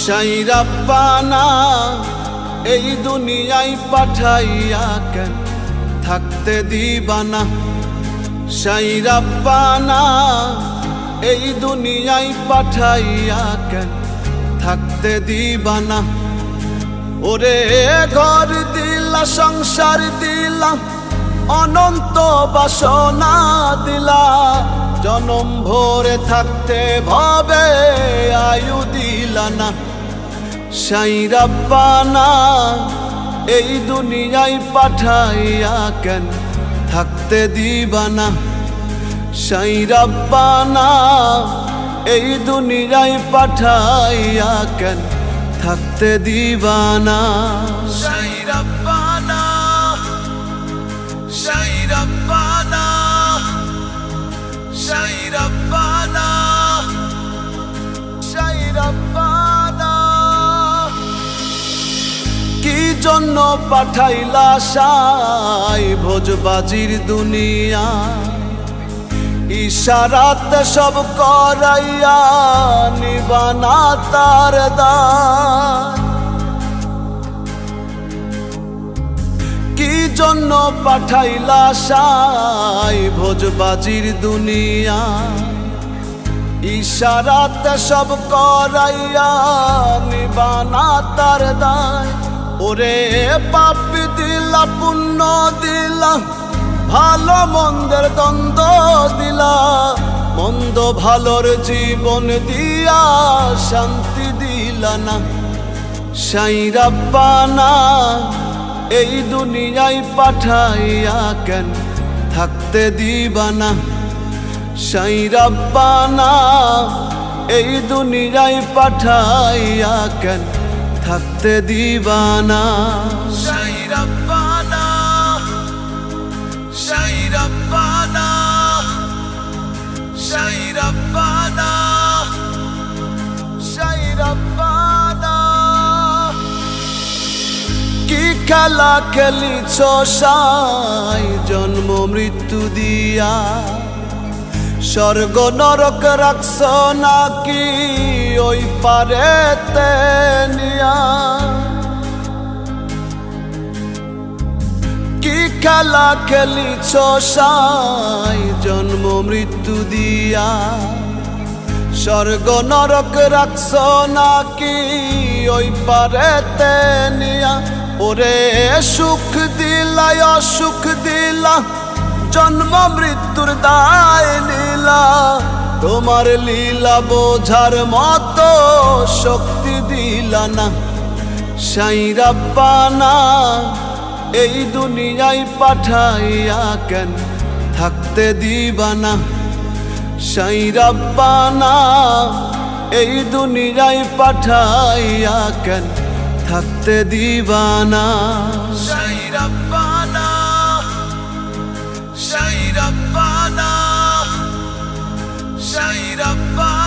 সাই রাব্বানা এই দুনিয়ায় পাঠাইয়া কেন থাকতে দিবানা। সাই রাব্বানা এই দুনিয়ায় পাঠাইয়া কেন থাকতে দিবানা। ওরে ঘর দিলা, সংসার দিলা, অনন্ত বাসনা দিলা, জনম ভরে থাকতে ভবে আয়ু দিলা না। সাই রাব্বানা এই দুনিয়ায় পাঠাইয়া কেন থাকতে দিবানা। সাই রাব্বানা এই দুনিয়ায় পাঠাইয়া কেন থাকতে দিবানা। সাই রাব্বানা, সাই রাব্বানা, সাই রাব্বানা, সাই রাব্বানা। কি জন্য পাঠাইলা সাই ভোজবাজির দুনিয়া, ইশারাতে সব করাইয়া নিবানা তার দায়। কি জন্য পাঠাইলা সাই ভোজবাজির দুনিয়া, ইশারাতে সব করাইয়া নিবানা তার দায়। ওরে পাপ দিলা, পুণ্য দিলা, ভালো মন্দের দ্বন্দ্ব দিলা, মন্দ ভালোর জীবন দিয়া শান্তি দিলা না। সাই রাব্বানা এই দুনিয়ায় পাঠাইয়া কেন থাকতে দিবানা। সাই রাব্বানা এই দুনিয়ায় পাঠাইয়া কেন থাকতে দিবানা। সাই রাব্বানা, সাই রাব্বানা, সাই রাব্বানা, সাই রাব্বানা। কি খেলা খেলিছ সাই জন্ম মৃত্যু দিয়া, স্বর্গ নরক রাখছ নাকি ওই পারেতে নিয়া। কি খেলা খেলিছ সাই জন্ম মৃত্যু দিয়া, স্বর্গ নরক রাখছ নাকি ওই পারেতে নিয়া। ওরে সুখ দিলা, অসুখ দিলা, জন্ম মৃত্যুর দায় নীলা, তোমার লীলা বোঝার মতো শক্তি দিলা না। সাই রাব্বানা এই দুনিয়ায় পাঠাইয়া কেন থাকতে দিবানা। সাই রাব্বানা এই দুনিয়ায় পাঠাইয়া কেন থাকতে দিবানা। সাই রাব্বানা, সাই রাব্বানা, সাই রাব্বানা।